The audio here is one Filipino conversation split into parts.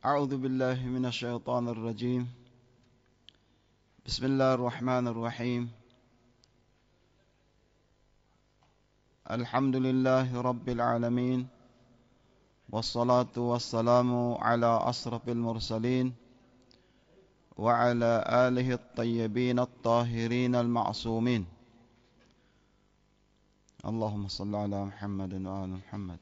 أعوذ بالله من الشيطان الرجيم. بسم الله الرحمن الرحيم. الحمد لله رب العالمين، والصلاة والسلام على أشرف المرسلين وعلى آله الطيبين الطاهرين المعصومين. اللهم صل على محمد وآل محمد.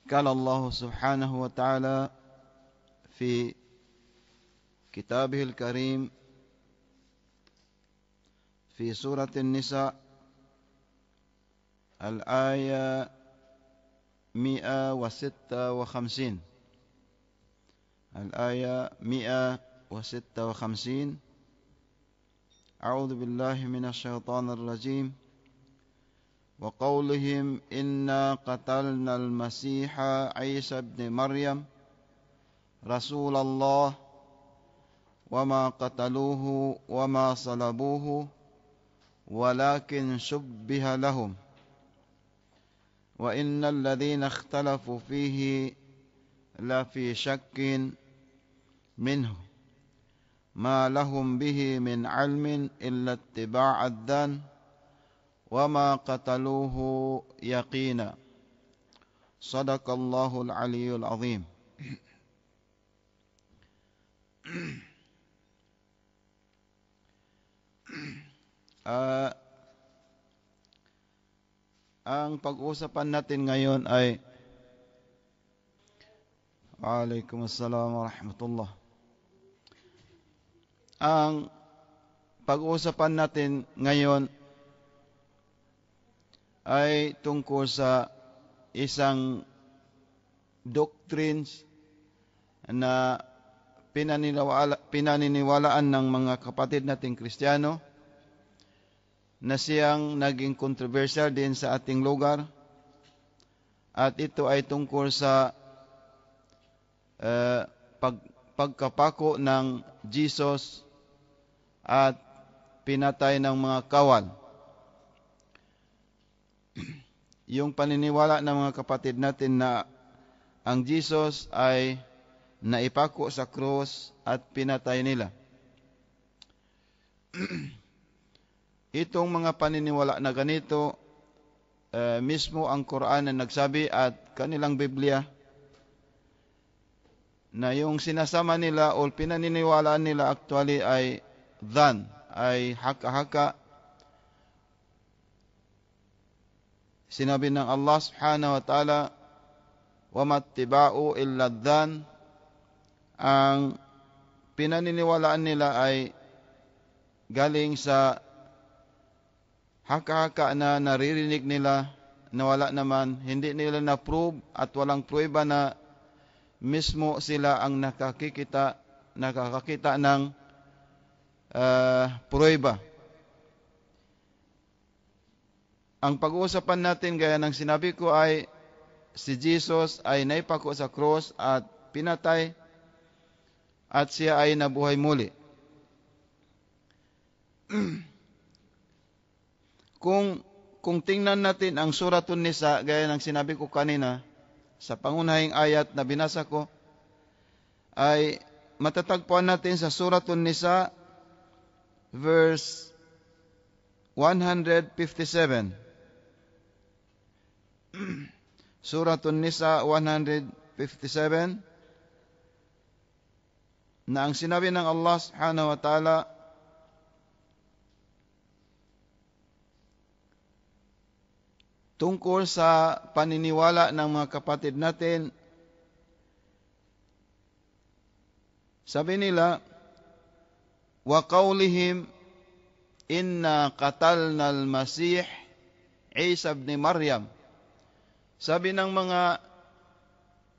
قال الله سبحانه وتعالى في كتابه الكريم في سورة النساء الآية 156. الآية 156. أعوذ بالله من الشيطان الرجيم. وقولهم إنا قتلنا المسيح عيسى ابن مريم رسول الله وما قتلوه وما صلبوه ولكن شبه لهم وإن الذين اختلفوا فيه لفي شك منه ما لهم به من علم إلا اتباع الظن وما قتلوه يقينا. صدق الله العلي العظيم. Ang pag-uusapan natin ngayon ay Waalaikumsalam warahmatullah. Ang pag-uusapan natin ngayon ay tungkol sa isang doctrines na pinaniniwalaan ng mga kapatid nating Kristiyano na siyang naging controversial din sa ating lugar, at ito ay tungkol sa pagkapako ng Jesus at pinatay ng mga kawal. Yung paniniwala ng mga kapatid natin na ang Jesus ay naipako sa krus at pinatay nila. Itong mga paniniwala na ganito, mismo ang Quran na nagsabi at kanilang Biblia na yung sinasama nila o pinaniniwalaan nila actually ay dhan, ay haka-haka. Sinabi ng Allah subhanahu wa ta'ala, وَمَا اتِّبَعُوا إِلَّا الظَّنَّ. Ang pinaniniwalaan nila ay galing sa haka-haka na naririnig nila na wala naman, hindi nila na-prove at walang prueba na mismo sila ang nakakakita ng prueba. Ang pag-uusapan natin, gaya ng sinabi ko, ay si Jesus ay naipako sa cross at pinatay at siya ay nabuhay muli. Kung tingnan natin ang Suratun Nisa, gaya ng sinabi ko kanina, sa pangunahing ayat na binasa ko, ay matatagpuan natin sa Suratun Nisa, verse 157. Suratun Nisa 157, na ang sinabi ng Allah subhanahu wa ta'ala, tungkol sa paniniwala ng mga kapatid natin. Sabi nila, wa qawlihim inna qatalna al-Masih Isa ibn Maryam. Sabi ng mga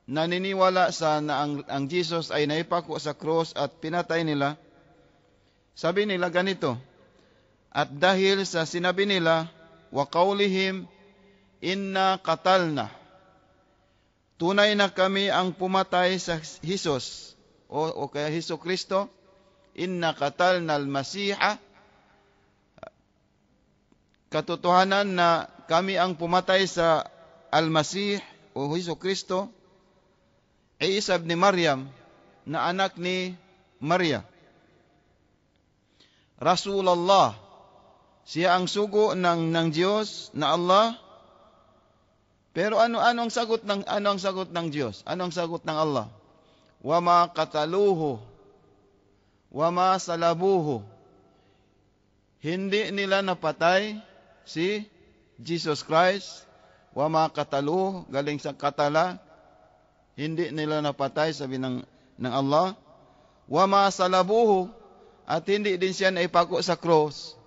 naniniwala sa na ang Jesus ay naipako sa cross at pinatay nila, sabi nila ganito, at dahil sa sinabi nila, wa qawlihim inna qatalna, tunay na kami ang pumatay sa Jesus o kaya Hesus Kristo, inna qatalna al-Masiha, katotohanan na kami ang pumatay sa Al-Masih o Jesucristo ay Isa ni Maryam na anak ni Maria. Rasulullah, siya ang sugo ng Diyos na Allah. Pero ano ang sagot ng Diyos? Ano ang sagot ng Allah? Wama qataluhu wama salabuhu. Hindi nila napatay si Jesus Christ. Wama qataluhu, galing sa katala. Hindi nila napatay, sabi ng Allah. Wama salabuhu, at hindi din siya naipako sa cross.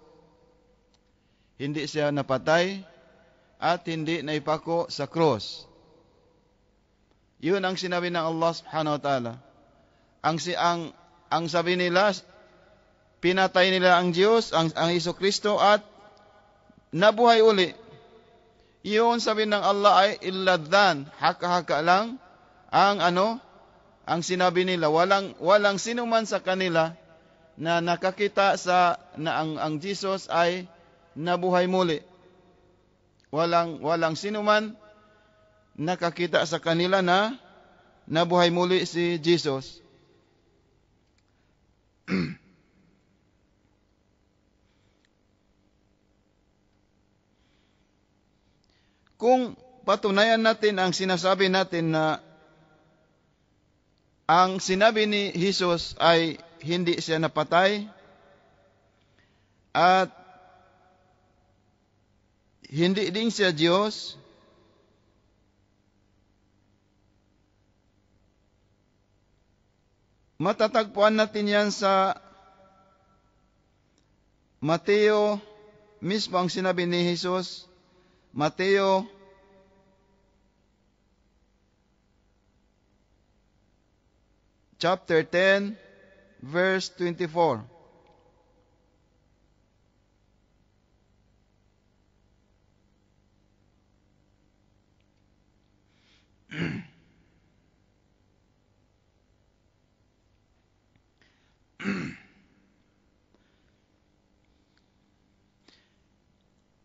Hindi siya napatay at hindi naipako sa cross. Yun ang sinabi ng Allah subhanahu wa ta'ala. Ang sabi nila, pinatay nila ang Diyos, ang Jesucristo, at nabuhay uli. Yun sabi ng Allah ay illadhan, haka-haka lang ang sinabi nila. Walang sino man sa kanila na nakakita na ang Jesus ay nabuhay muli. Walang sino man nakakita sa kanila na nabuhay muli si Jesus. Kung patunayan natin ang sinasabi natin na ang sinabi ni Jesus ay hindi siya napatay at hindi din siya Diyos, matatagpuan natin yan sa Mateo mismo ang sinabi ni Jesus. Mateo chapter 10 verse 24.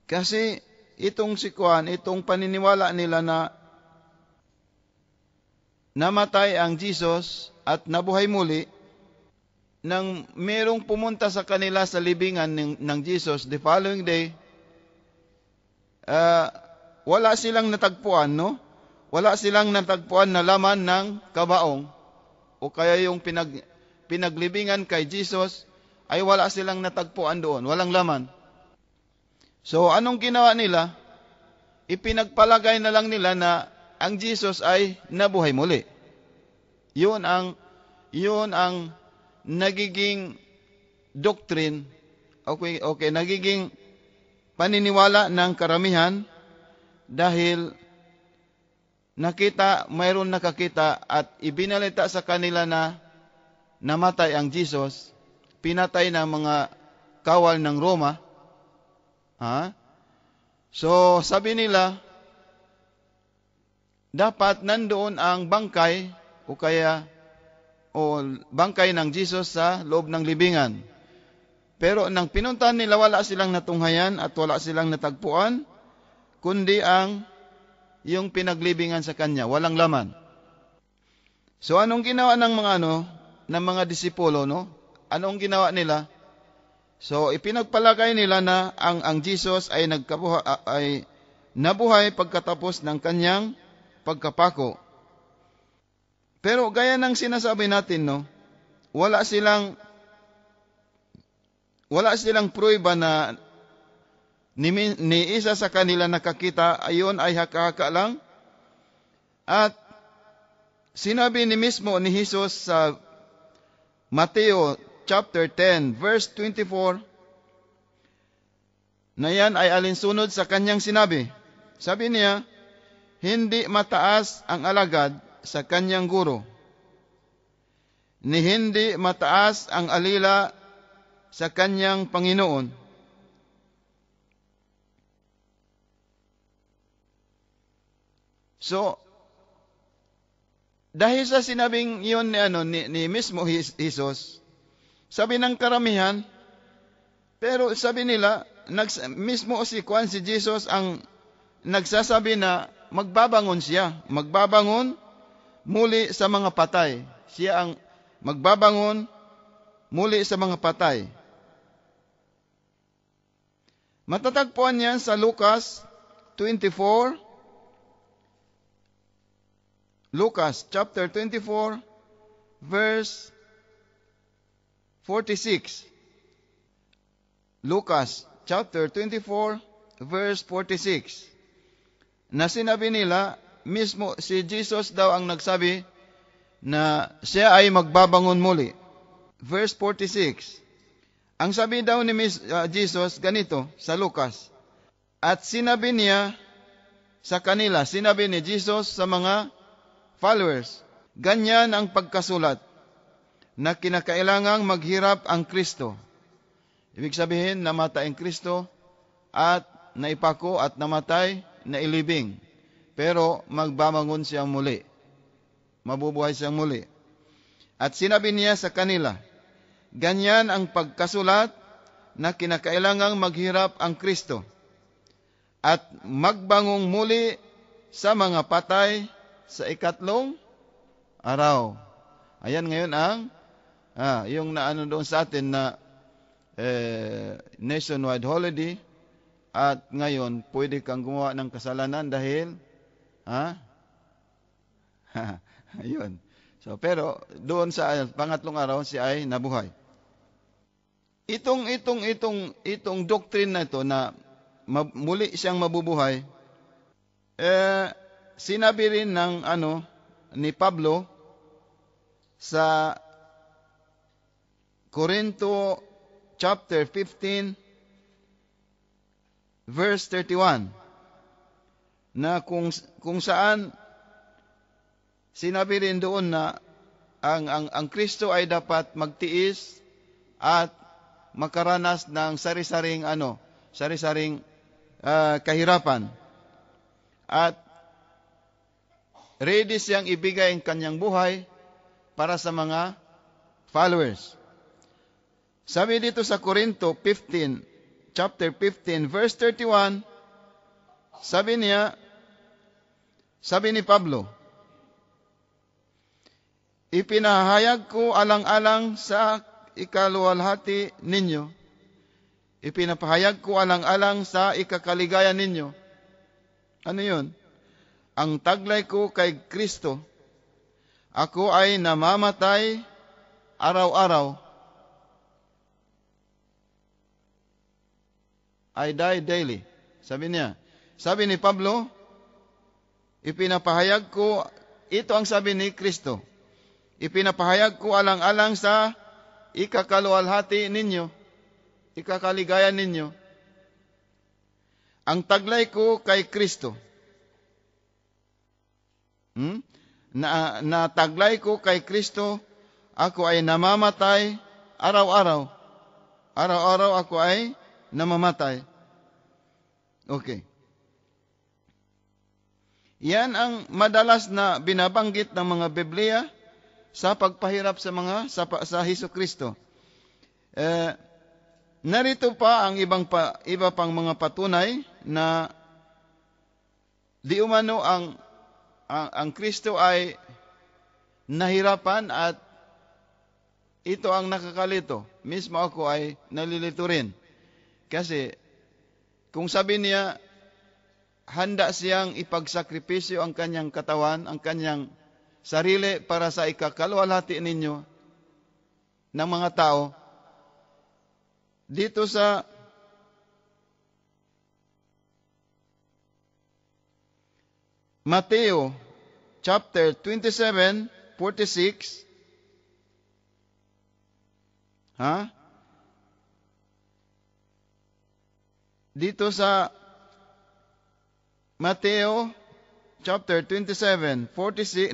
Kasi itong paniniwala nila na namatay ang Jesus at nabuhay muli, nang merong pumunta sa kanila sa libingan ng Jesus the following day, wala silang natagpuan, no? Wala silang natagpuan na laman ng kabaong, o kaya yung pinaglibingan kay Jesus ay wala silang natagpuan doon, walang laman. So, anong ginawa nila? Ipinagpalagay na lang nila na ang Jesus ay nabuhay muli. Yun ang nagiging doctrine, okay, nagiging paniniwala ng karamihan dahil mayroon nakakita at ibinalita sa kanila na namatay ang Jesus, pinatay ng mga kawal ng Roma. So, sabi nila, dapat nandoon ang bangkay o bangkay ng Jesus sa loob ng libingan. Pero nang pinuntahan nila, wala silang natunghayan at wala silang natagpuan, kundi yung pinaglibingan sa kanya, walang laman. So, anong ginawa ng mga disipulo, no? Anong ginawa nila? So, ipinagpalagay nila na ang Jesus ay nabuhay pagkatapos ng kanyang pagkapako. Pero gaya ng sinasabi natin, no, wala silang prueba na ni isa sa kanila nakakita, ayon ay haka-haka lang. At sinabi mismo ni Jesus sa Mateo chapter 10 verse 24 na yan ay alinsunod sa kanyang sinabi. Sabi niya, hindi mataas ang alagad sa kanyang guro, ni hindi mataas ang alila sa kanyang Panginoon. So, dahil sa sinabing iyon ni mismo Jesus, sabi ng karamihan, pero sabi nila, mismo si Jesus ang nagsasabi na magbabangon siya. Magbabangon muli sa mga patay. Siya ang magbabangon muli sa mga patay. Matatagpuan yan sa Lucas 24. Lucas chapter 24 verse 46. Lucas chapter 24 verse 46. Na sinabi nila, mismo si Jesus daw ang nagsabi na siya ay magbabangon muli. Verse 46. Ang sabi daw ni Jesus ganito sa Lucas. At sinabi niya sa kanila, sinabi ni Jesus sa mga followers, ganyan ang pagkasulat na kinakailangang maghirap ang Kristo. Ibig sabihin, namatay ang Kristo at naipako at namatay, nailibing. Pero magbabangon siyang muli. Mabubuhay siyang muli. At sinabi niya sa kanila, ganyan ang pagkasulat na kinakailangang maghirap ang Kristo at magbangong muli sa mga patay sa ikatlong araw. Ayan ngayon ang yung naano doon sa atin na nationwide holiday, at ngayon pwede kang gumawa ng kasalanan dahil ayun. So pero doon sa pangatlong araw siya ay nabuhay. Itong doctrine na ito na muli siyang mabubuhay, sinabi rin ng ni Pablo sa Corinto chapter 15 verse 31 na kung saan sinabi rin doon na ang Kristo ay dapat magtiis at makaranas ng sari-saring kahirapan, at ready siyang ibigay ang kanyang buhay para sa mga followers. Sabi dito sa Corinto 15, chapter 15, verse 31, sabi ni Pablo, ipinahayag ko alang-alang sa ikaluwalhati ninyo. Ipinapahayag ko alang-alang sa ikakaligaya ninyo. Ano yun? Ang taglay ko kay Kristo. Ako ay namamatay araw-araw. I die daily. Sabi ni Pablo, ipinapahayag ko, ito ang sabi ni Kristo, ipinapahayag ko alang-alang sa ikakaluwalhati ninyo, ikakaligaya ninyo. Ang taglay ko kay Kristo. Na taglay ko kay Kristo, ako ay namamatay araw-araw. Araw-araw ako ay namamatay. Okay. Yan ang madalas na binabanggit ng mga Biblia sa pagpahirap sa Hesukristo. Narito pa ang iba pang mga patunay na di umano ang Kristo ay nahirapan, at ito ang nakakalito. Mismo ako ay nalilito rin. Kasi kung sabi niya, handa siyang ipagsakripisyo ang kanyang katawan, ang kanyang sarili para sa ikakaluwalhati ninyo ng mga tao. Dito sa Mateo chapter 27, 46. Dito sa Mateo chapter 27, 46,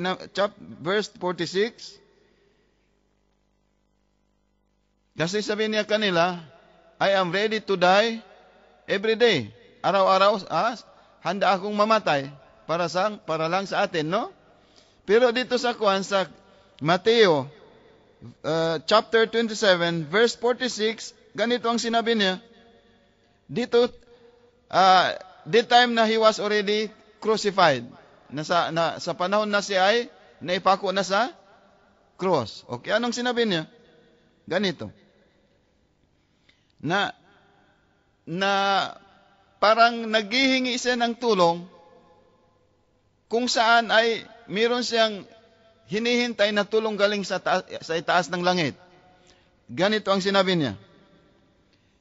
verse 46. Kasi sabi niya kanila, I am ready to die every day. Araw-araw, handa akong mamatay para lang sa atin, no? Pero dito sa Mateo chapter 27, verse 46, ganito ang sinabi niya. Dito, the time na he was already crucified. Sa panahon na siya ay naipako na sa cross. Okay, anong sinabi niya? Ganito. Na parang naghihingi siya ng tulong kung saan ay meron siyang hinihintay na tulong galing sa itaas ng langit. Ganito ang sinabi niya.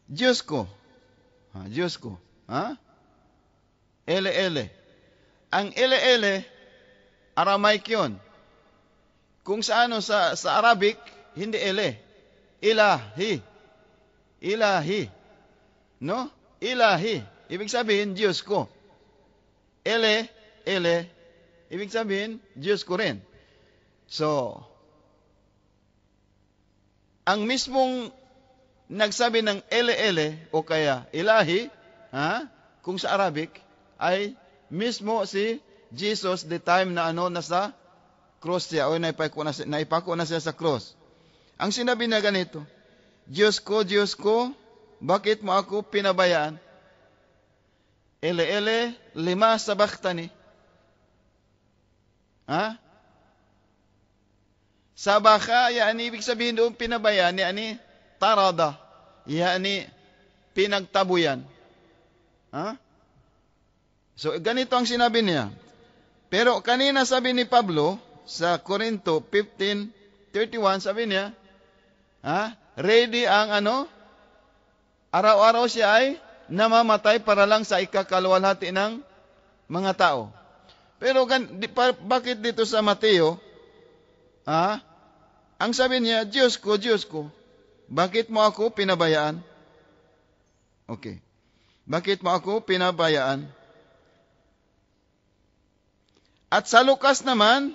Diyos ko. Diyos ko. Ele. Ang ele, Aramaic yun. Kung sa Arabic, hindi ele. Ilahi. No? Ilahi. Ibig sabihin, Diyos ko. Ele, ibig sabihin, Diyos ko rin. So, ang mismong nagsabi ng ele, o kaya ilahi, kung sa Arabic, ay mismo si Jesus the time na nasa cross siya, o naipako na siya sa cross. Ang sinabi niya ganito, Diyos ko, bakit mo ako pinabayaan? Ele, lima sabaktani. Sabaka, yani ibig sabihin doon pinabayaan, yani tarada, yani pinagtabuyan. So, ganito ang sinabi niya. Pero kanina sabi ni Pablo, sa Corinto 15:31, sabi niya, ready ang araw-araw siya ay namamatay para lang sa ikakalwalhati ng mga tao. Pero bakit dito sa Mateo, ang sabi niya, Diyos ko, bakit mo ako pinabayaan? Okay. Bakit mo ako pinabayaan? At sa Lucas naman,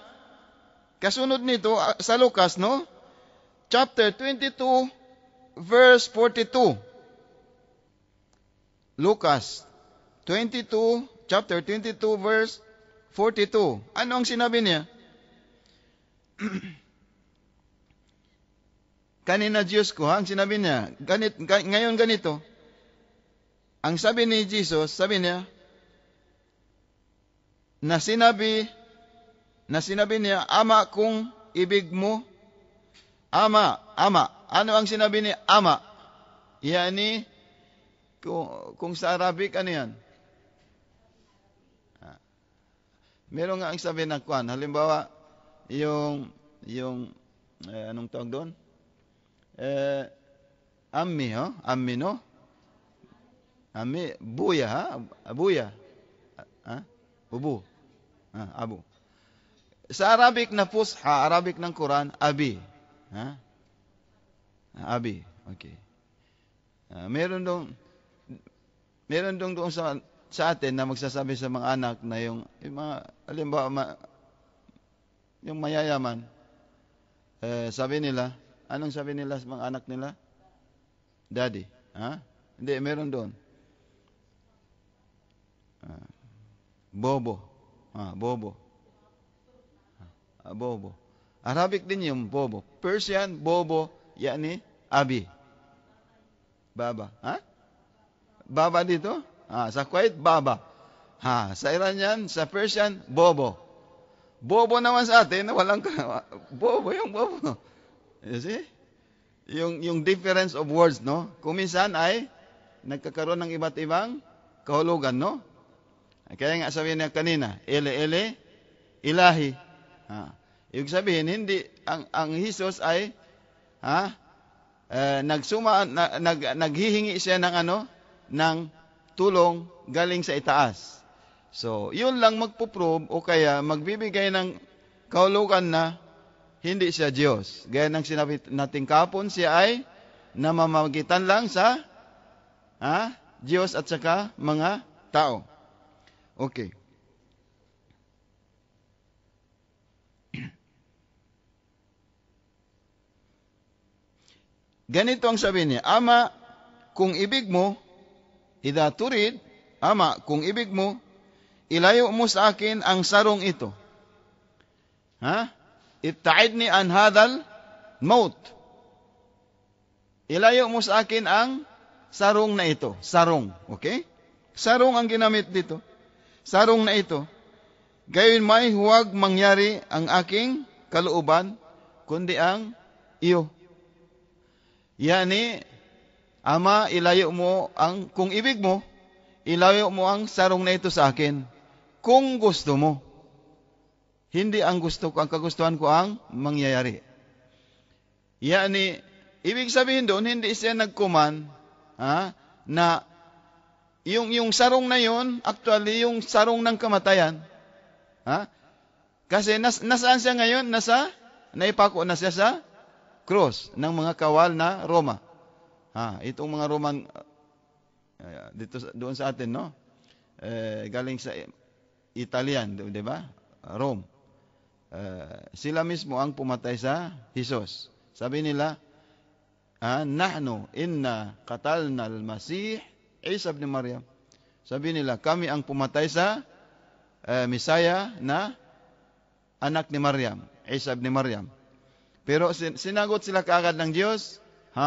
kasunod nito, sa Lucas, chapter 22, verse 42. Lucas, chapter 22, verse 42. Ano ang sinabi niya? Kanina Diyos ko, ang sinabi niya, ngayon ganito. Ang sabi ni Jesus, sabi niya, na sinabi niya, Ama, kung ibig mo, Ama. Ano ang sinabi ni Ama? Yani, kung sa Arabic, ano yan? Meron nga ang sabi ng kwan. Halimbawa, yung anong tawag doon? Ammi, Ammi, no? Ammi, buya, Buya. Ubu. Abu. Sa Arabic na Fusha, Arabic ng Quran, Abi. Abi. Okay. Meron doon sa atin na magsasabi sa mga anak na yung mga, halimbawa, yung mayayaman, sabi nila, anong sabi nila sa mga anak nila? Daddy. Hindi, meron doon. Bobo. Bobo. Bobo. Arabic din yung bobo. Persian, bobo, yani abi. Baba. Baba dito? Sa Kuwait, baba. Sa Iranian, sa Persian, bobo. Bobo naman sa atin, walang bobo yung bobo. You see? Yung difference of words, no? Kung minsan ay nagkakaroon ng iba't ibang kahulugan, no? Kaya nga sabihin niya kanina, ele, ilahi. Ibig sabihin, hindi, ang Jesus ay, naghihingi siya ng tulong galing sa itaas. So, yun lang magpuprove o kaya magbibigay ng kahulugan na hindi siya Diyos. Gaya ng sinabi natin kapon, siya ay namamagitan lang sa Diyos at saka mga tao. Okay. Ganito ang sabi niya, Ama, kung ibig mo, idha turid, Ama, kung ibig mo, ilayo mo sa akin ang sarong ito. Ibtaidni an hadal maut. Ilayo mo sa akin ang sarong na ito. Sarong, okay? Sarong ang ginamit dito. Sarong na ito. Gayon may huwag mangyari ang aking kalooban, kundi ang iyo. Yani, Ama, ilayo mo kung ibig mo, ilayo mo ang sarong na ito sa akin. Kung gusto mo. Hindi ang gusto ko, ang kagustuhan ko ang mangyayari. Yani, ibig sabihin doon, hindi siya nagkuman, na yung sarong na yun, actually, yung sarong ng kamatayan. Kasi nasaan siya ngayon? Naipako na siya sa cross ng mga kawal na Roma. Itong mga Roman, doon sa atin, no? Galing sa Italian, di ba? Rome. Sila mismo ang pumatay sa Jesus. Sabi nila, nahnu inna qatalna al-Masih Isa ibn Maryam. Sabi nila, kami ang pumatay sa Misaya na anak ni Maryam, Isa ibn Maryam. Pero sinagot sila kaagad ng Diyos,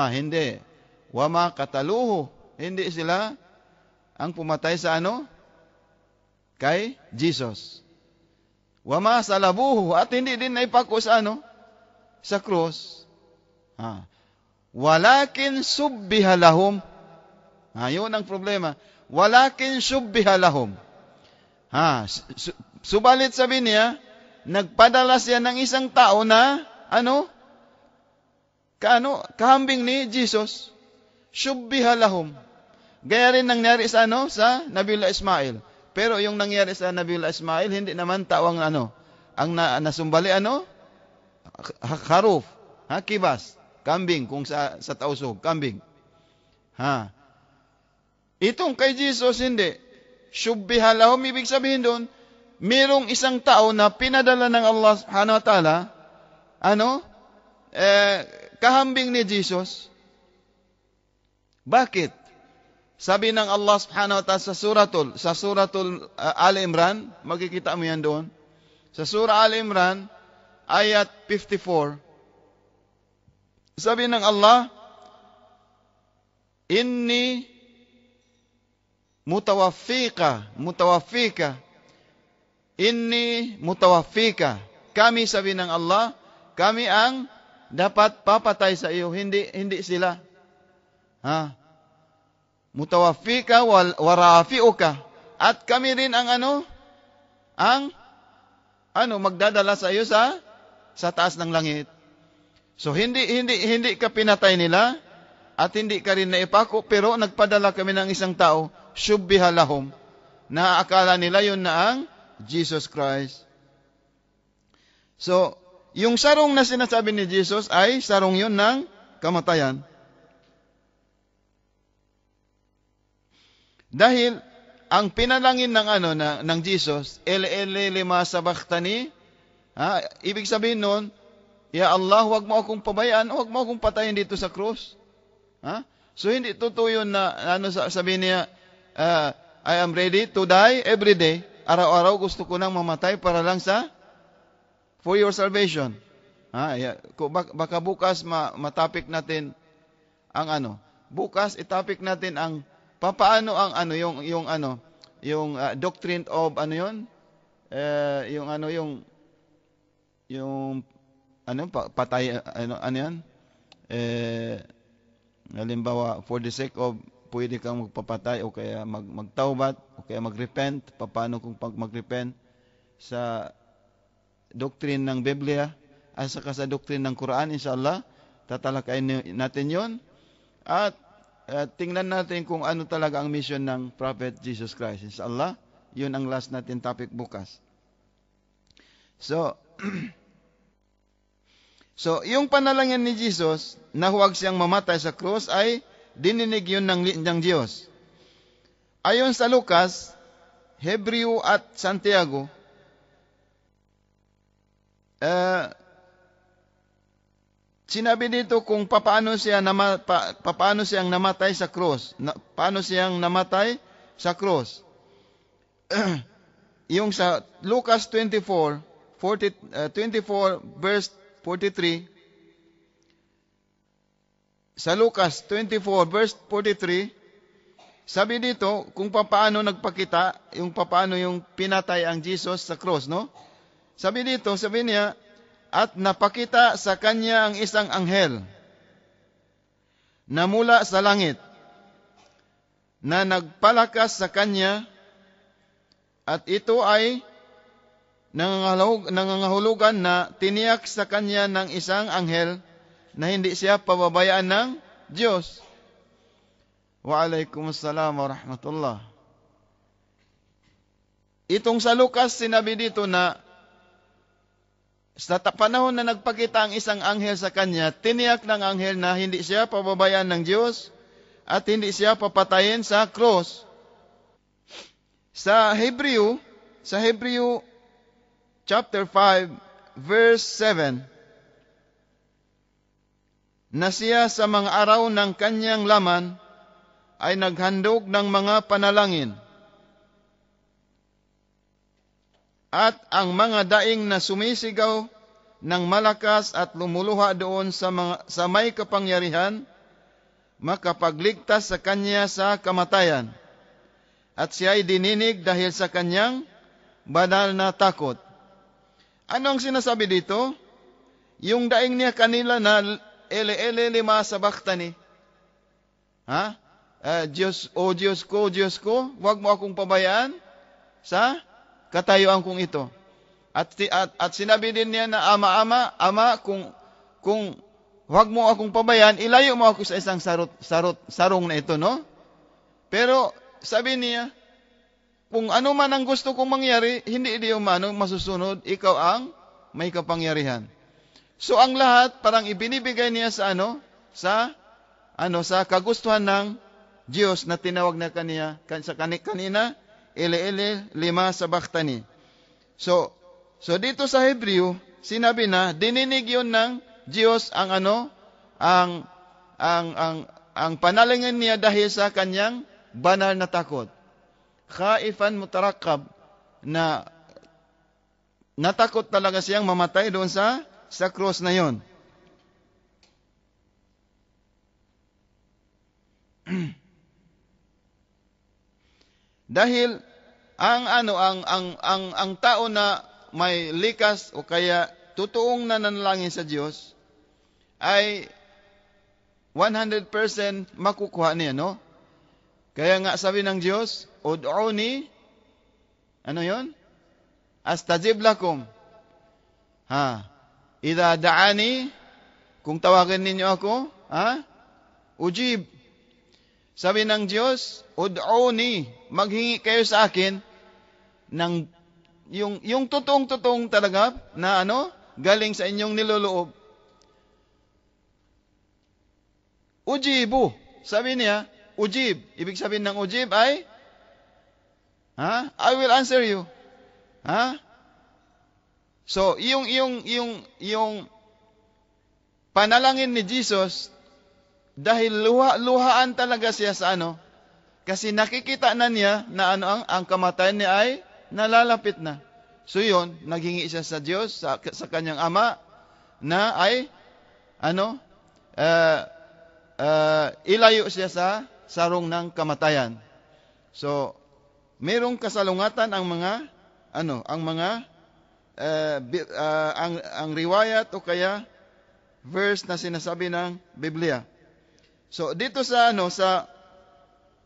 hindi. Wama qataluhu, hindi sila ang pumatay sa kay Jesus. Wama salabuhu, at hindi din naipako sa sa cross. Walakin subbiha lahum. Yun ang problema. Walakin subbiha lahum. Subalit sabi niya, nagpadala siya ng isang tao na kahambing ni Jesus. Subbiha lahum. Gaya rin nangyari sa Nabiullah Ismail. Pero yung nangyari sa Nabiullah Ismail, hindi naman tao ang nasumbali kharuf, kibas, kambing, kung sa tausog, kambing. Itong kay Jesus, hindi. Subbiha lahum, ibig sabihin doon, mayroong isang tao na pinadala ng Allah subhanahu wa ta'ala, kahambing ni Jesus. Bakit? Sabi ng Allah subhanahu wa ta'ala sa suratul Ali Imran, makikita mo yan doon. Sa surah Ali Imran, ayat 54, sabi ng Allah, Inni mutawaffika. Inni mutawaffika. Kami, sabi ng Allah, kami ang dapat papatay sa iyo, hindi sila. Mutawaffika wa rafi'uka. At kami rin ang magdadala sa iyo sa taas ng langit. So hindi ka pinatay nila at hindi ka rin naipako, pero nagpadala kami ng isang tao, subbiha lahum, na akala nila yun na ang Jesus Christ. So, yung sarong na sinasabi ni Jesus ay sarong yun ng kamatayan. Dahil ang pinalangin ng Jesus, Eli lima sabachthani, ibig sabihin nun, Ya Allah, huwag mo akong pabayaan, huwag mo akong patayin dito sa krus. So hindi totoo yun na sabihin niya, I am ready to die every day. Araw-araw gusto ko nang mamatay para lang for your salvation. Baka bukas matapik natin ang bukas itapik natin ang papaano ang yung doctrine of patay halimbawa for the sake of pwede kang magpapatay o kaya magtaubat o kaya magrepent. Paano kung magrepent sa doctrine ng Biblia at saka sa doctrine ng Quran, inshallah tatalakayin natin yon at tingnan natin kung ano talaga ang mission ng Prophet Jesus Christ. Inshallah, yun ang last natin topic bukas. So yung panalangin ni Jesus na huwag siyang mamatay sa krus ay dininig yun ng Diyos. Ayon sa Lucas, Hebreo at Santiago, sinabi dito kung paano siyang namatay sa krus. Paano siyang namatay sa krus. Yung sa Lucas 24 verse 43, sa Lucas 24 verse 43, sabi dito, kung paano nagpakita, yung paano yung pinatay ang Jesus sa cross, no? Sabi dito, sabi niya, at napakita sa kanya ang isang anghel na mula sa langit, na nagpalakas sa kanya, at ito ay nangangahulugan na tiniyak sa kanya ng isang anghel na hindi siya pababayaan ng Diyos. Wa alaikumussalam wa rahmatullah. Itong sa Lucas, sinabi dito na sa panahon na nagpakita ang isang anghel sa kanya, tiniyak ng anghel na hindi siya pababayaan ng Diyos at hindi siya papatayin sa cross. Sa Hebreo chapter 5 verse 7, na siya sa mga araw ng kanyang laman ay naghandog ng mga panalangin, at ang mga daing na sumisigaw ng malakas at lumuluha doon sa may kapangyarihan, makapagligtas sa kanya sa kamatayan. At siya ay dininig dahil sa kanyang banal na takot. Ano ang sinasabi dito? Yung daing niya kanila na lima sabaktani. Ha? Diyos ko, huwag mo akong pabayaan sa katayuan kong ito. At sinabi din niya na ama, kung huwag mo akong pabayaan, ilayo mo ako sa isang sarong na ito, no? Pero sabi niya, kung ano man ang gusto kong mangyari, hindi diyo masusunod, ikaw ang may kapangyarihan. So ang lahat parang ibinibigay niya sa kagustuhan ng Diyos na tinawag na kanina, lima sabaktani. So dito sa Hebreo, sinabi na dininig yun ng Diyos ang panalangin niya dahil sa kanyang banal na takot. Khaifan mutarakab, na natakot talaga siyang mamatay doon sa cross na yon. Dahil ang tao na may likas o kaya totoong nananalangin sa Diyos ay 100% makukuha niya, no? Kaya nga sabi ng Diyos, ud'uni, ano yon? Astajib lakum. Idha da'ani, kung tawagan ninyo ako, ujib. Sabi ng Diyos, ud'uni, maghingi kayo sa akin ng yung totoong talaga na galing sa inyong niloloob. Ujibu. Sabi niya, ujib. Ibig sabihin ng ujib ay I will answer you. So, yung panalangin ni Jesus, dahil luhaan talaga siya sa kasi nakikita na niya na ang kamatayan niya ay nalalapit na. So yun, naghingi siya sa Diyos, sa kanyang ama, na ay ilayo siya sa sarong ng kamatayan. So, mayroong kasalungatan ang riwayat o kaya verse na sinasabi ng Biblia. So dito sa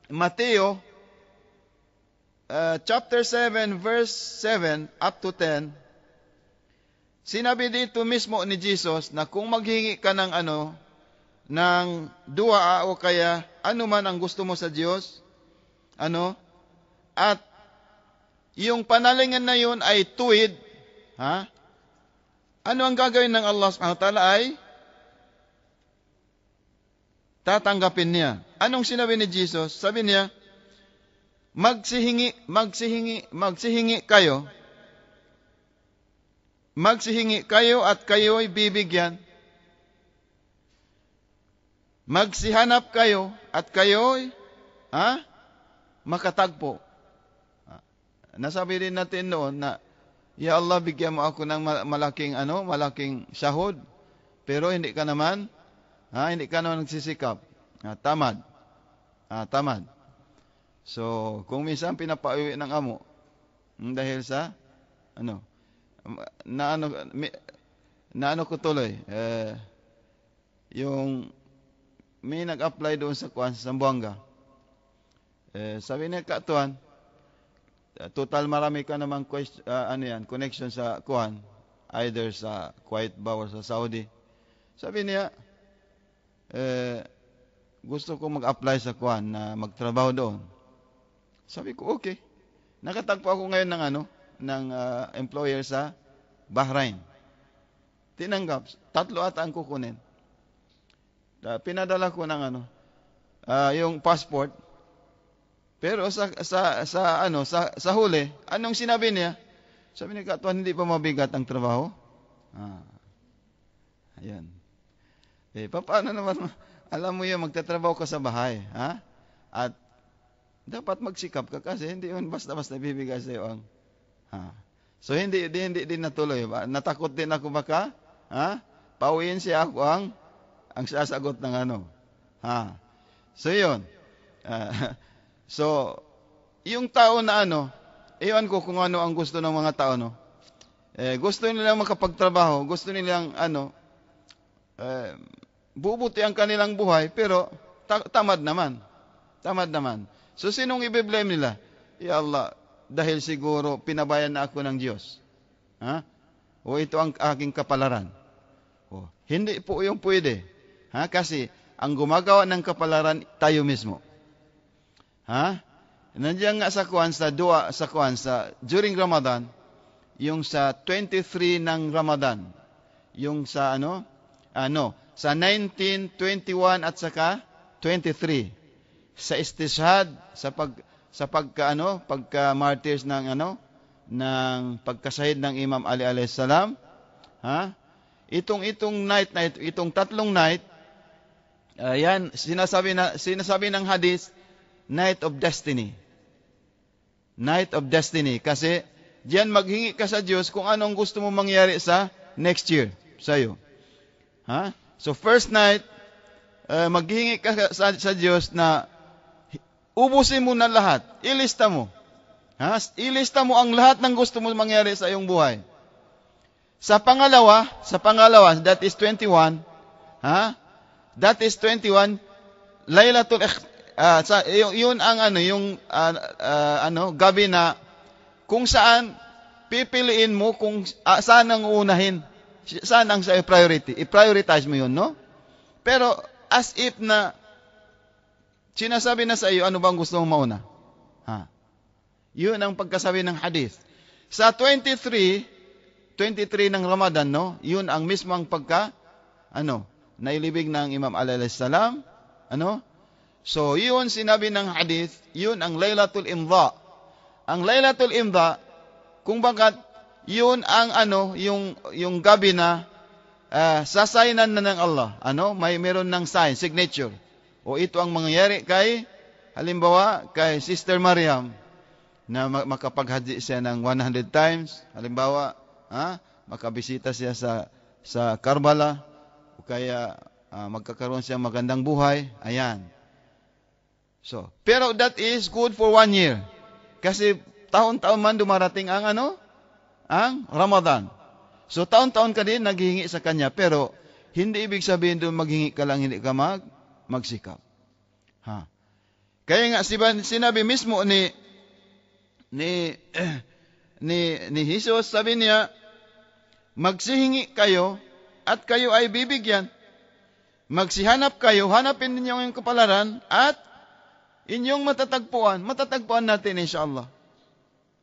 Mateo chapter 7 verse 7 up to 10, sinabi dito mismo ni Jesus na kung maghingi ka ng ng dua o kaya ano man ang gusto mo sa Diyos, at yung panalangin na yun ay tuwid, ano ang gagawin ng Allah subhanahu wa ta'ala ay tatanggapin niya. Anong sinabi ni Jesus? Sabi niya, magsihingi kayo. Magsihingi kayo at kayo'y bibigyan. Magsihanap kayo at kayo'y makatagpo. Nasabi din natin noon na, Ya Allah, bigyan mo ako ng malaking sahod, pero hindi ka naman nagsisikap. Tamad. So, kung minsan pinapauwi ng amo, dahil sa, na ko tuloy, yung may nag-apply doon sa kuan sa Zamboanga. Sabi niya, katuan, total marami ka namang connection sa kuan, either sa Kuwait ba or sa Saudi. Sabi niya, gusto ko mag-apply sa kuan na magtrabaho doon. Sabi ko, okay. Nakatagpo ako ngayon ng employer sa Bahrain. Tinanggap, 3 ata ang kukunin. Pinadala ko ng yung passport. Pero sa huli, anong sinabi niya? Sabi niya, katuan, hindi pa mabigat ang trabaho? Ayan. Paano naman, alam mo yun, magtatrabaho ka sa bahay, ha? At dapat magsikap ka kasi hindi yun basta-basta bibigay sa iyo So hindi din natuloy. Natakot din ako baka, pauwiin siya ako ang sasagot ng So yun. So, yung tao na iwan ko kung ano ang gusto ng mga tao, gusto nilang makapagtrabaho, gusto nilang bubuti ang kanilang buhay, pero tamad naman. So, sinong i-blame nila? Ya Allah, dahil siguro pinabayan na ako ng Diyos. O ito ang aking kapalaran. Hindi po yung pwede. Kasi ang gumagawa ng kapalaran, tayo mismo. Nandiyan nga sa during Ramadan, yung sa 23 ng Ramadan, yung sa sa 19, 21 at saka 23. Sa istishhad, sa pagka-martyrs ng pagkasahid ng Imam Ali alayhis salam, itong night na ito, itong 3 night, yan sinasabi ng hadith, night of destiny. Night of destiny kasi diyan maghingi ka sa Diyos kung anong gusto mo mangyari sa next year sa iyo. So first night, maghingi ka sa Diyos na ubusin mo na lahat. Ilista mo. Ilista mo ang lahat ng gusto mo mangyari sa iyong buhay. Sa pangalawa, that is 21. That is 21. Laylatul yun ang gabi na kung saan pipiliin mo kung saan ang uunahin. Saan ang sa priority. I-prioritize mo yun, no? Pero as if na sinasabi na sa iyo, ano bang gusto mong mauna? Yun ang pagkasabi ng hadith. Sa 23 ng Ramadan, no? Yun ang mismong nailibig ng Imam Ali alayhis salam. So, yun sinabi ng hadith, yun ang Laylatul Imdha. Ang Laylatul Imdha, kung bakit yun ang yung gabi na sasaynan na ng Allah. Meron ng sign, signature. O ito ang mangyayari halimbawa, kay Sister Maryam, na makapaghaji siya ng 100 times. Halimbawa, makabisita siya sa Karbala, o kaya magkakaroon siya magandang buhay. Ayan. So, pero that is good for 1 year. Kasi taon-taon man dumarating ang Ramadan. So, taon-taon ka din naghihingi sa kanya, pero hindi ibig sabihin doon maghingi ka lang, hindi ka magsikap. Kaya nga sinabi mismo ni Jesus, sabi niya, magsihingi kayo at kayo ay bibigyan. Magsihanap kayo, hanapin ninyo ang kapalaran at inyong matatagpuan natin inshallah.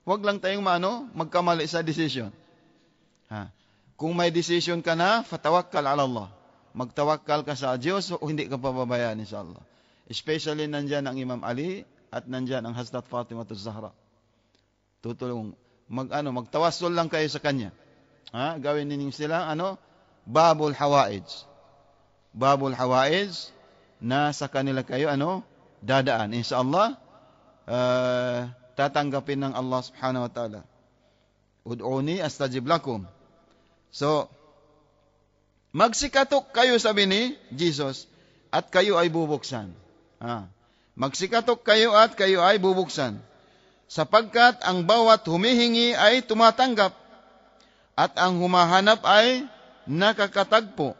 Huwag lang tayong magkamali sa decision. Kung may decision ka na, fatawakkal ala Allah. Magtawakkal ka sa Diyos o hindi ka pababayaan inshallah. Especially nandyan ang Imam Ali at nandyan ang Hazrat Fatimah az-Zahra. Tutulong magtawassul lang kayo sa kanya. Gawin ninyo sila babul hawaij. Babul hawaij na sa kanila kayo dadaan. Inshallah tatanggapin ng Allah subhanahu wa ta'ala. Ud'uni astajib lakum. So, magsikatok kayo, sabi ni Jesus, at kayo ay bubuksan. Magsikatok kayo at kayo ay bubuksan. Sapagkat ang bawat humihingi ay tumatanggap, at ang humahanap ay nakakatagpo,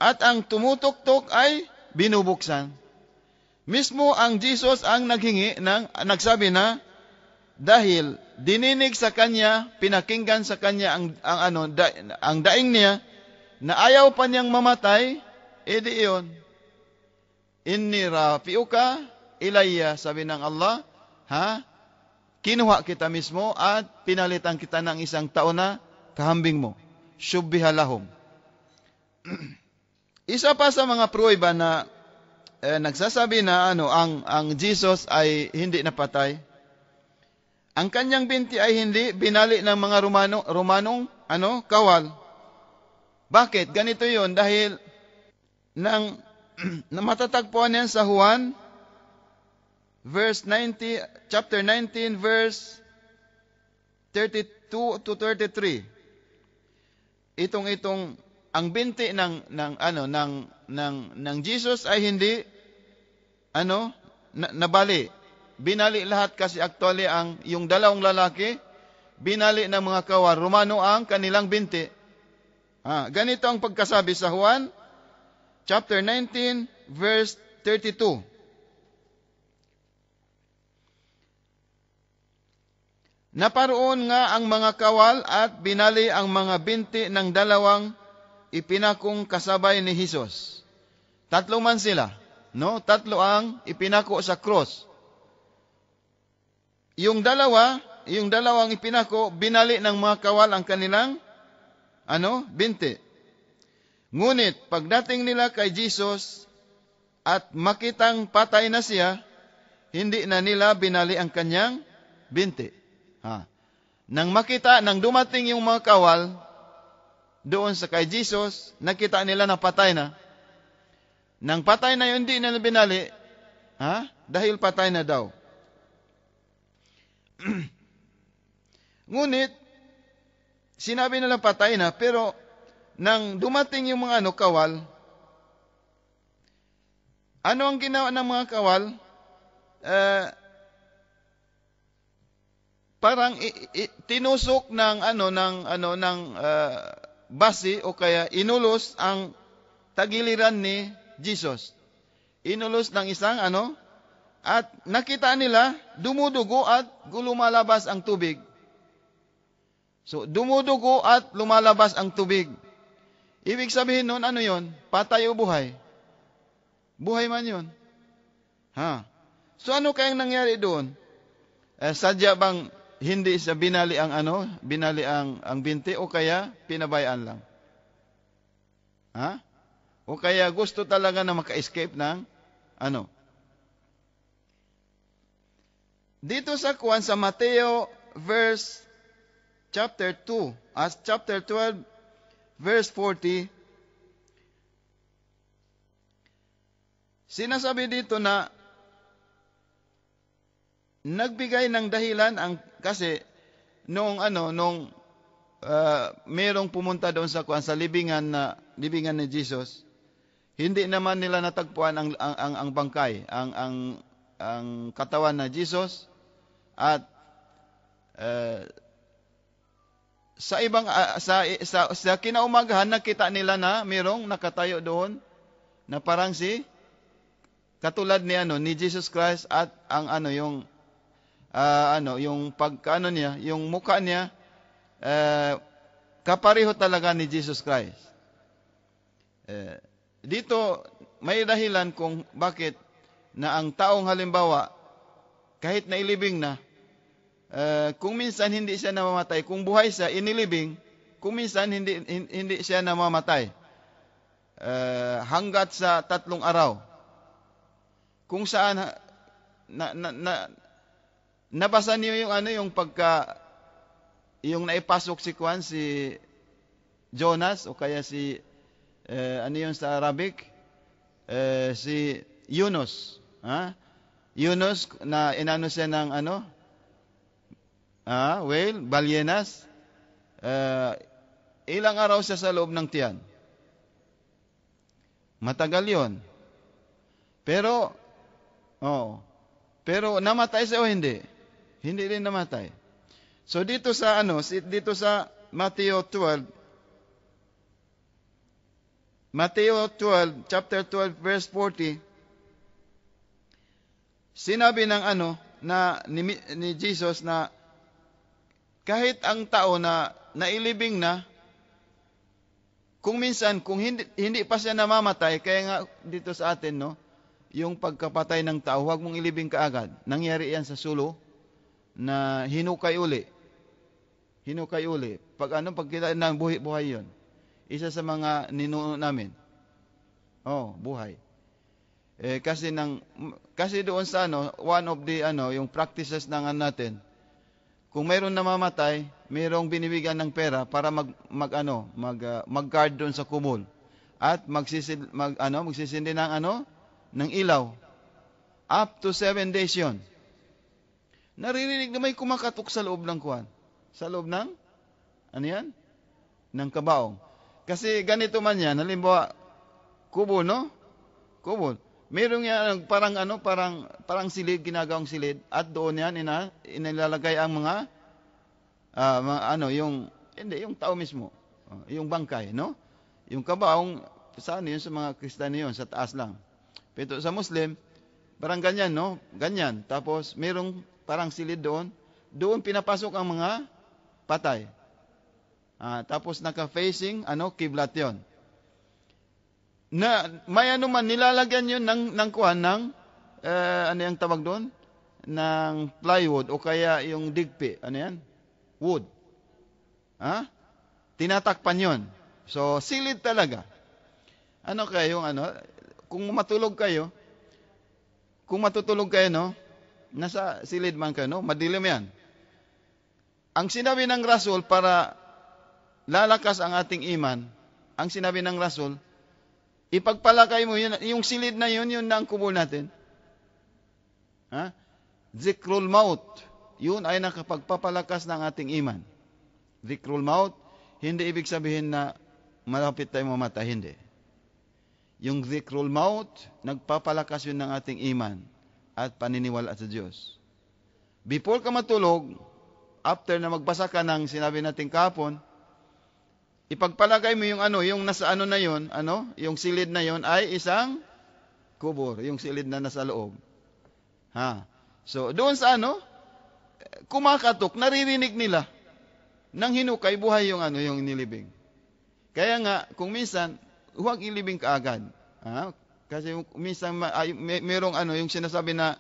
at ang tumutuktok ay binubuksan. Mismo ang Jesus ang nagsabi na, dahil dininig sa kanya, pinakinggan sa kanya ang daing niya, na ayaw pa niyang mamatay, edi iyon, inni rafiuka ilayya, sabi ng Allah, kinuha kita mismo at pinalitan kita ng isang taon na kahambing mo. Shubbiha lahum. Isa pa sa mga pruweba na nagsasabi na ang Jesus ay hindi napatay. Ang kanyang binti ay hindi binali ng mga Romanong kawal. Bakit? Ganito 'yon, dahil nang matatagpuan yan sa Juan chapter 19 verse 32 to 33. Itong ang binti ng Jesus ay hindi nabali. Binali lahat kasi actually yung dalawang lalaki binali ng mga kawal Romano ang kanilang binti. Ganito ang pagkasabi sa Juan chapter 19 verse 32. Naparoon nga ang mga kawal at binali ang mga binti ng dalawang ipinakong kasabay ni Jesus. Tatlo man sila, tatlo ang ipinako sa cross. Yung dalawang ipinako, binali ng mga kawal ang kanilang binti. Ngunit pagdating nila kay Jesus at makitang patay na siya, hindi na nila binali ang kanyang binti. Nang dumating yung mga kawal doon sa kay Jesus, nakita nila na patay na. Nang patay na yun, hindi nila binali, dahil patay na daw. Ngunit, sinabi nila patay na, pero nang dumating yung mga kawal, ano ang ginawa ng mga kawal? Parang tinusok ng basi o kaya inulos ang tagiliran ni Jesus. Inulos ng isang at nakita nila dumudugo at lumalabas ang tubig. So dumudugo at lumalabas ang tubig. Ibig sabihin nun, yon? Patay o buhay? Buhay man yun. So ano kayang nangyari doon? Sadya bang hindi siya binali ang binti o kaya pinabayaan lang? O kaya gusto talaga na maka-escape ng Dito sa Mateo chapter 2 chapter 12 verse 40, sinasabi dito na nagbigay ng dahilan kasi merong pumunta doon sa libingan ni Jesus. Hindi naman nila natagpuan ang bangkay, ang katawan na Jesus, at sa kinaumagahan nakita nila na mayroong nakatayo doon na parang katulad ni Jesus Christ, at yung niya, yung mukha niya kapareho talaga ni Jesus Christ. Dito may dahilan kung bakit na ang taong halimbawa kahit na ilibing na, kung minsan hindi siya namamatay, kung buhay siya inilibing, kung minsan hindi siya namamatay hanggat sa 3 araw. Kung saan nabasa niyo yung yung naipasok si Jonas o kaya yun sa Arabic, si Yunus, Yunus na inano siya ng whale, balyenas, ilang araw siya sa loob ng tiyan. Matagal yon. Pero Oh. Pero namatay siya o hindi? Hindi rin namatay. So dito sa Matthew 12, chapter 12 verse 40, sinabi ng ni Jesus na kahit ang tao na nailibing na, kung minsan kung hindi pa siya namamatay, kaya nga dito sa atin yung pagkapatay ng tao, huwag mong ilibing kaagad. Nangyari yan sa Sulu na hinukay uli. Pag kita ng buhay yon. Isa sa mga ninuno namin. Buhay. Kasi doon sa one of the yung practices ng natin, kung mayroon namamatay, mayroong binibigyan ng pera para mag-guard doon sa kumul at magsisindi ng ilaw. Up to 7 days yon. Naririnig na may kumakatok sa loob ng kuwan. Sa loob ng ng kabaong. Kasi ganito man yan, halimbawa kubol, kubol. Mayroong yan parang silid, ginagawang silid, at doon yan inilalagay ang mga yung tao mismo, yung bangkay, Yung kabaong saan yun, sa mga Kristiyano yun, sa taas lang. Pero sa Muslim, parang ganyan, ganyan. Tapos mayroong parang silid doon pinapasok ang mga patay. Tapos naka-facing kiblat yon. Na may man nilalagyan yun ng kuhan ng yung tawag doon, ng plywood o kaya yung digpi, wood. Tinatakpan yon. So silid talaga. Kung matutulog kayo, nasa silid man kayo, madilim yan. Ang sinabi ng Rasul para lalakas ang ating iman, ang sinabi ng Rasul, ipagpalakay mo yun, yung silid na yun na ang kubol natin. Zikrul maut, yun ay nakapagpapalakas ng ating iman. Zikrul maut, hindi ibig sabihin na malapit tayo mamatay, hindi. Yung zikrul maut, nagpapalakas yun ng ating iman at paniniwala sa Diyos. Before ka matulog, after na magbasa ka ng sinabi natin kahapon, ipagpalagay mo yung nasa na yun, yung silid na yun ay isang kubor, yung silid na nasa loob. So, doon sa kumakatok, naririnig nila, nang hinukay, buhay yung nilibing. Kaya nga, kung minsan, huwag ilibing kaagad. Kasi minsan, merong yung sinasabi na,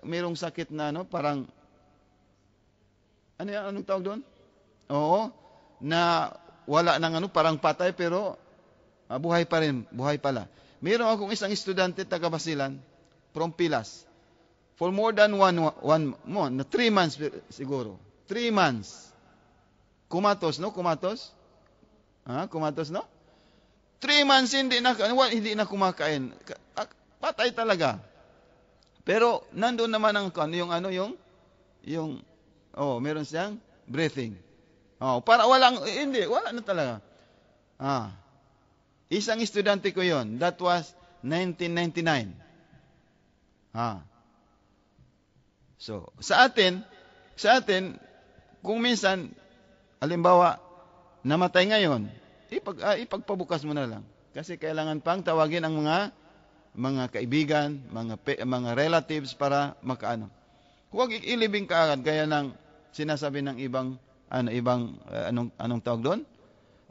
merong sakit na, parang, anong tawag doon? Oo, na wala nang parang patay pero buhay pa rin, buhay pala. Meron akong isang estudyante taga Basilan from Pilas. For more than 3 months siguro. 3 months. Kumatos. Kumatos, 3 months hindi na kumakain. Patay talaga. Pero nandoon naman ang meron siyang breathing. Para wala na talaga. Isang estudyante ko yon. That was 1999. So, sa atin, kung minsan, halimbawa, namatay ngayon, ipagpabukas mo na lang. Kasi kailangan pang tawagin ang mga kaibigan, mga relatives para makaano. Huwag ilibing kaagad gaya ng sinasabi ng ibang anong tawag doon?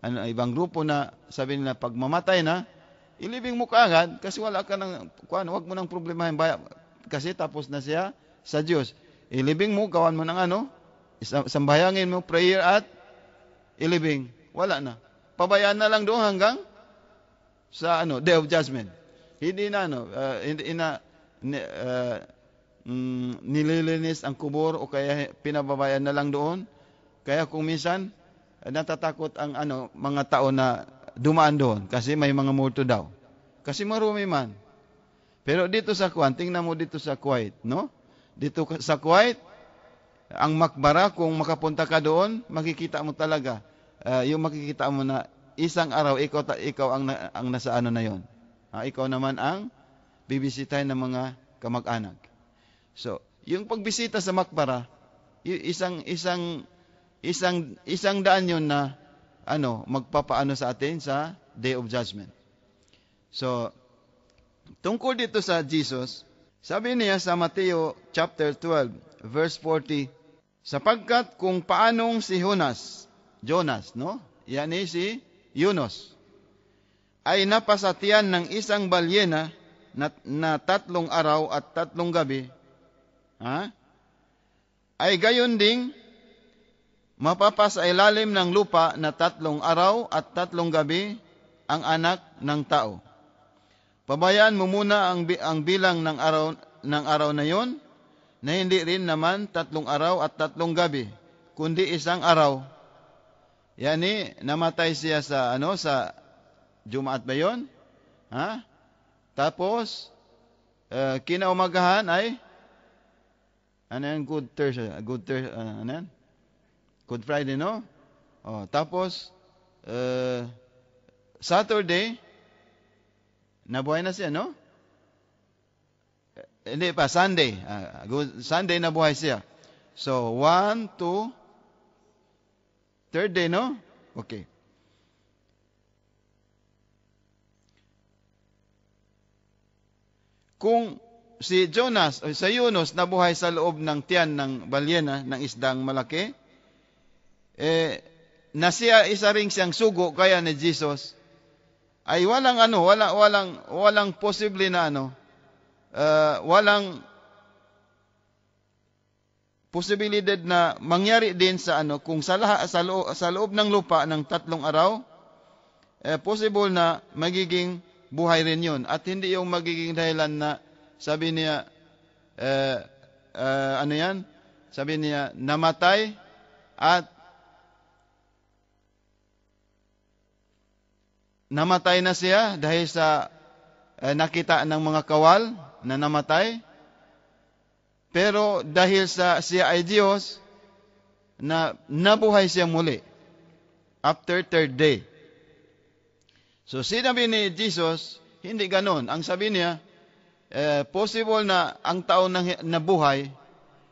Ibang grupo na sabi nila pag mamatay na, ilibing mo kaagad kasi wala ka ng huwag mo nang problemahin kasi tapos na siya sa Diyos. Ilibing mo, gawan mo ng sambayangin mo, prayer at ilibing. Wala na. Pabayaan na lang doon hanggang sa Day of Judgment. Hindi na nililinis ang kubor o kaya pinababayaan na lang doon. Kaya kung minsan natatakot ang mga tao na dumaan doon kasi may mga multo daw. Kasi marumi man. Pero dito sa Kuwait, tingnan mo dito sa Kuwait, Dito sa Kuwait, ang makbara, kung makapunta ka doon, makikita mo talaga. Yung makikita mo na isang araw, ikaw ang nasa na yon. Ikaw naman ang bibisitahin ng mga kamag-anak. So, yung pagbisita sa makbara, isang daan yun na magpapaano sa atin sa Day of Judgment. So, tungkol dito sa Jesus, sabi niya sa Mateo chapter 12, verse 40, sapagkat kung paanong si Jonas, no? Yan si Yunus, ay napasatiyan ng isang balyena na 3 araw at 3 gabi, ay gayon ding mapapasailalim ng lupa na 3 araw at 3 gabi ang anak ng tao. Pabayaan mo muna ang bilang ng araw na yon, na hindi rin naman 3 araw at 3 gabi, kundi 1 araw. Yani namatay siya sa Jumaat ba yon? Tapos kinaumagahan ay Good Thursday, Good Friday, no? Tapos Saturday nabuhay na siya, no? Hindi pa, Sunday. Sunday nabuhay siya. So, 1, 2, third day, no? Okay. Kung si Jonas o sa Yunus nabuhay sa loob ng tiyan ng balyena, ng isdang malaki, na siya isa ring siyang sugo kaya ni Jesus, ay walang posible na walang posibilidad na mangyari din sa kung sa loob ng lupa ng 3 araw, possible na magiging buhay rin yun. At hindi yung magiging dahilan na sabi niya, sabi niya, namatay at namatay na siya dahil sa nakita ng mga kawal na namatay. Pero dahil siya ay Diyos, na nabuhay siya muli after 3rd day. So sinabi ni Jesus, hindi ganon. Ang sabi niya, possible na ang tao na buhay,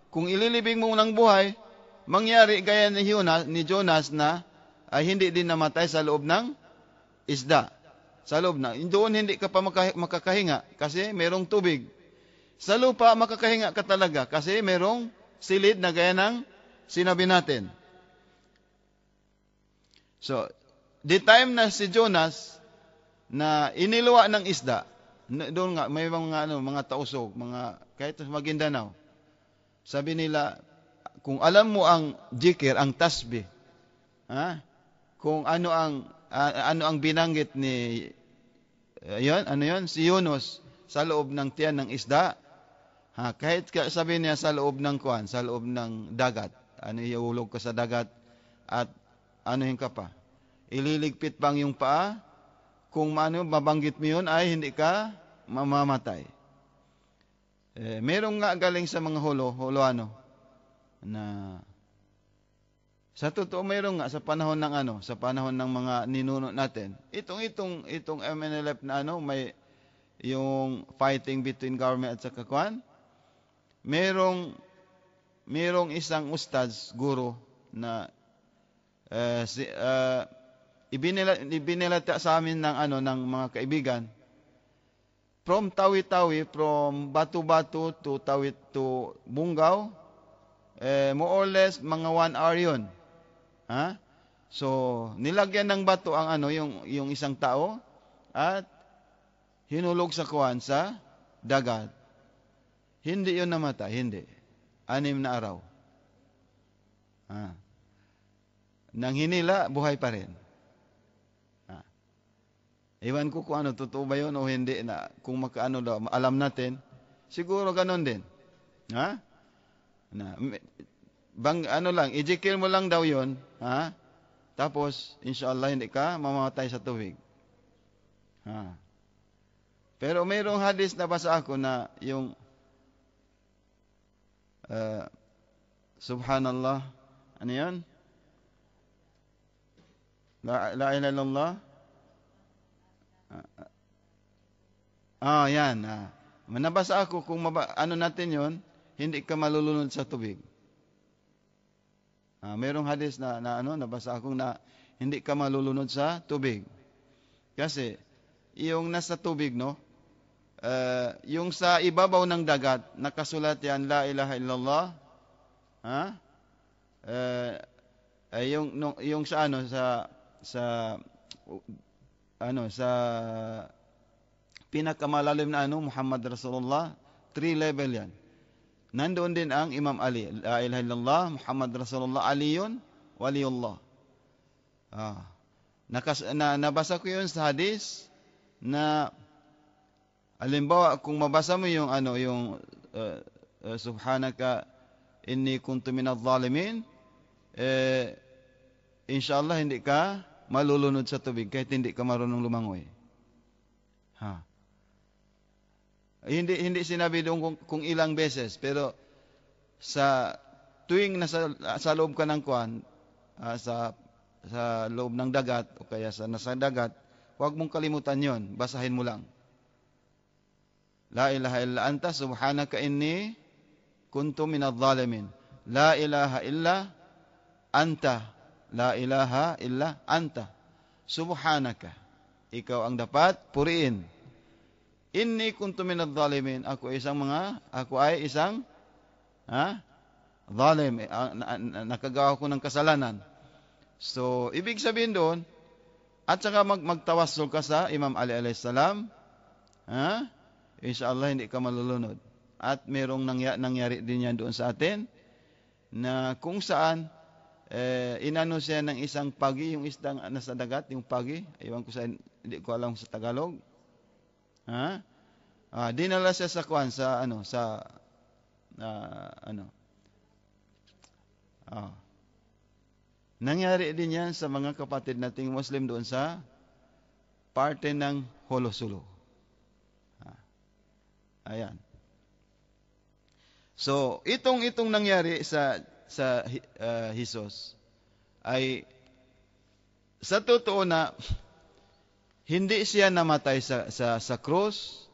kung ililibing mo ng buhay, mangyari gaya ni Jonas na ay hindi din namatay sa loob ng isda. Sa loob na. Doon hindi ka pa makakahinga kasi merong tubig. Sa lupa, makakahinga ka talaga kasi merong silid na gaya ng sinabi natin. So, the time na si Jonas na iniluwa ng isda, doon nga, may mga tausog, kahit sa Maguindanao, sabi nila, kung alam mo ang jikir, ang tasbih, kung ano ang binanggit ni, si Yunus, sa loob ng tiyan ng isda, kahit sabi niya sa loob ng sa loob ng dagat, iulog ka sa dagat, at yung ka pa, ililigpit bang yung paa, kung mabanggit mo yun ay hindi ka mamamatay. Merong nga galing sa mga hulo na sa totoo merong nga sa panahon ng mga ninuno natin. Itong MNLF na may yung fighting between government at saka kwan. Merong isang ustads, guro na ibinilata sa amin ng mga kaibigan, from Tawi-Tawi, from Batu-Batu to Bungaw, more or less mga 1 hour yun. So nilagyan ng bato ang yung isang tao at hinulog sa dagat. Hindi yun namatay, hindi. 6 na araw. Nang hinila, buhay pa rin. Iwan ko kung totoo ba yun o hindi, na kung daw, alam natin, siguro ganon din. I-jikir mo lang daw yun, tapos, inshallah, hindi ka mamamatay sa tubig. Pero mayroong hadis na basa ako na yung, subhanallah, ano yun? La ilaha illallah. Yan. Nabasa ako kung ano natin yon, hindi ka malulunod sa tubig. Mayroong hadis na nabasa akong na hindi ka malulunod sa tubig. Kasi yung nasa tubig, no, yung sa ibabaw ng dagat, nakasulat yan, la ilaha illallah. Yung sa pinakamalalim na Muhammad Rasulullah, 3 level yan. Nandoon din ang Imam Ali, la ilaha illallah, Muhammad Rasulullah, Aliyun, Waliullah. Nabasa ko yun sa hadis na halimbawa kung mabasa mo yung subhanaka inni kuntu minadh-dhalimin, inshallah hindi ka malulunod sa tubig kahit hindi ka marunong lumangoy. Hindi sinabi doon kung ilang beses, pero sa tuwing sa loob ka ng kuwan, sa loob ng dagat o kaya nasa dagat, huwag mong kalimutan yon, basahin mo lang. La ilaha illa anta subhanaka inni kuntu minadh-dhalimin. La ilaha illa anta. La ilaha illa anta. Subhanaka. Ikaw ang dapat puriin. Inni kuntu minadh-dhalimin. Ako ay isang zalim. Nakagawa ko ng kasalanan. So, ibig sabihin doon, at saka magtawassul ka sa Imam Ali alayhis salam, inshallah hindi ka malulunod. At merong nangyari din yan doon sa atin, na kung saan, inano siya ng isang pagi, yung isdang nasa dagat, yung pagi, ewan ko hindi ko alam sa Tagalog. Dinala siya sa kwan, nangyari din yan sa mga kapatid nating Muslim doon sa parte ng Holo-Sulo. Ayan. So, itong nangyari sa Jesus ay sa totoo na hindi siya namatay sa krus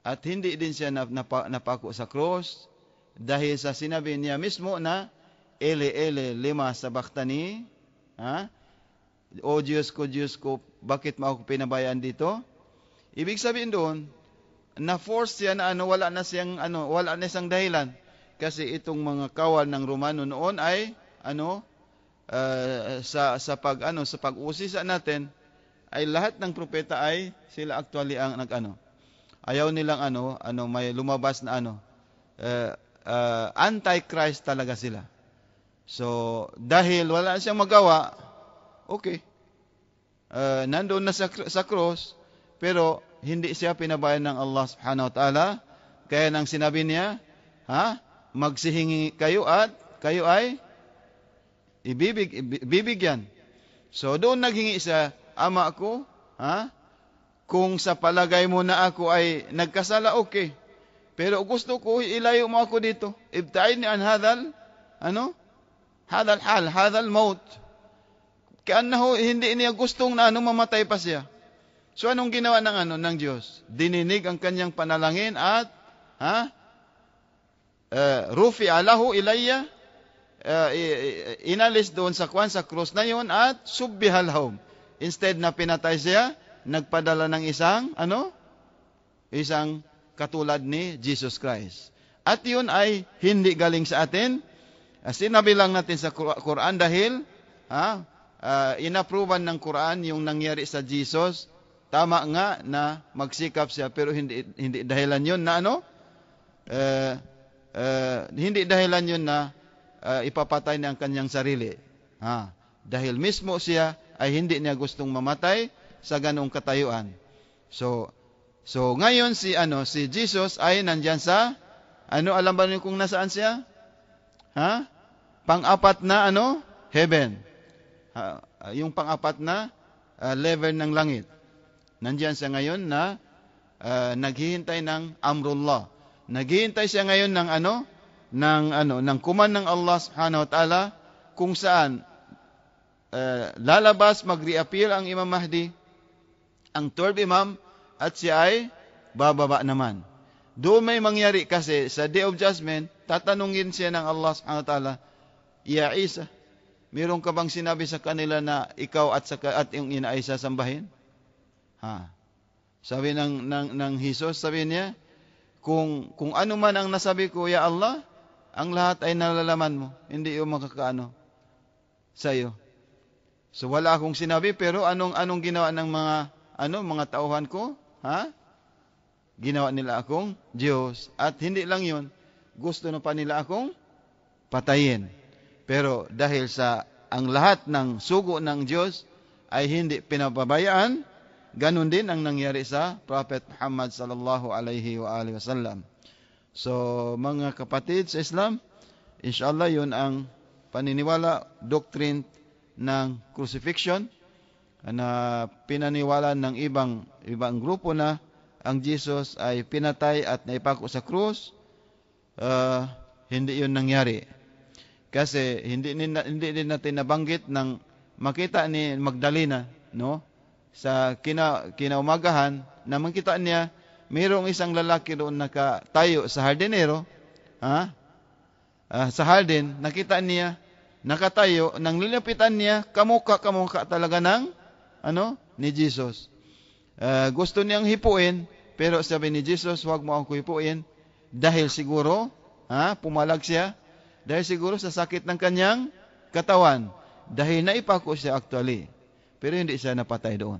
at hindi din siya napako sa krus dahil sa sinabi niya mismo na ele lima sabachthani, O Diyos ko, bakit mo ako pinabayaan dito? Ibig sabihin doon, na-force siya na wala na siyang dahilan. Kasi itong mga kawal ng Romano noon ay sa pag-usisa natin ay lahat ng propeta ay sila actually ang ayaw nilang may lumabas na anti-Christ talaga sila. So dahil wala siyang magawa, okay. Nandoon na sa cross, pero hindi siya pinabayaan ng Allah subhanahu wa ta'ala. Kaya nang sinabi niya, magsihingi kayo at kayo ay ibibigyan. So doon naghingi sa ama ko, kung sa palagay mo na ako ay nagkasala, okay. Pero gusto ko, ilayo mo ako dito. Ibta'idni an hadal hal, hadal maut. Kaanaho, hindi niya gustong na mamatay pa siya. So anong ginawa ng Diyos? Dininig ang kanyang panalangin at rufi'a lahu ilayya, inalis doon sa krus na yun at subbihal hum. Instead na pinatay siya, nagpadala ng isang katulad ni Jesus Christ. At yun ay hindi galing sa atin. Sinabi lang natin sa Quran dahil inapprovean ng Quran yung nangyari sa Jesus. Tama nga na magsikap siya, pero hindi dahilan yun na hindi dahilan yun na ipapatay niya ang kanyang sarili. Dahil mismo siya ay hindi niya gustong mamatay sa ganung katayuan. So ngayon si Jesus ay nandyan sa alam ba niyo kung nasaan siya? Pang-apat na heaven. Yung pang-apat na level ng langit. Nandiyan siya ngayon na naghihintay ng amrullah. Naghihintay siya ngayon ng command ng Allah subhanahu wa ta'ala, kung saan lalabas, mag-reappear ang Imam Mahdi, ang third Imam, at siya ay bababa naman. Doon may mangyari kasi sa Day of Judgment, tatanungin siya ng Allah subhanahu wa ta'ala, Ya Isa, mayroon ka bang sinabi sa kanila na ikaw at yung ina ay sasambahin? Sabi ng Jesus, sabi niya, kung ano man ang nasabi ko, Ya Allah, ang lahat ay nalalaman mo. Hindi yung makakaano sa iyo. So wala akong sinabi, pero anong ginawa ng mga tauhan ko? Ginawa nila akong Diyos. At hindi lang yun, gusto na pa nila akong patayin. Pero dahil sa ang lahat ng sugo ng Diyos ay hindi pinapabayaan, ganun din ang nangyari sa Prophet Muhammad sallallahu alaihi wa alihi wasallam. So mga kapatid sa Islam, inshallah yun ang paniniwala, doctrine ng crucifixion na pinaniwala ng ibang grupo na ang Jesus ay pinatay at naipako sa krus. Hindi yun nangyari. Kasi hindi din natin nabanggit ng makita ni Magdalena, no? Sa kinaumagahan na makita niya mayroong isang lalaki doon nakatayo sa hardinero, sa hardin, nakita niya nakatayo, nang lilipitan niya, kamukha talaga ng ni Jesus. Gusto niyang hipuin, pero sabi ni Jesus, huwag mo ako hipuin dahil siguro pumalag siya, dahil siguro sa sakit ng kanyang katawan, dahil naipako siya actually, pero hindi siya napatay doon.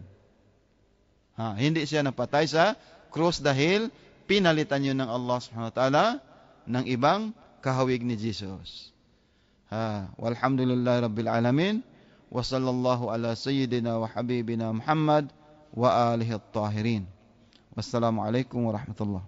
Hindi siya napatay sa cross dahil pinalitan yun ng Allah subhanahu wa ta'ala ng ibang kahawig ni Jesus. Walhamdulillahi rabbil alamin, wa sallallahu ala sayyidina wa habibina Muhammad wa alihi at-tahirin. Wassalamu alaikum warahmatullahi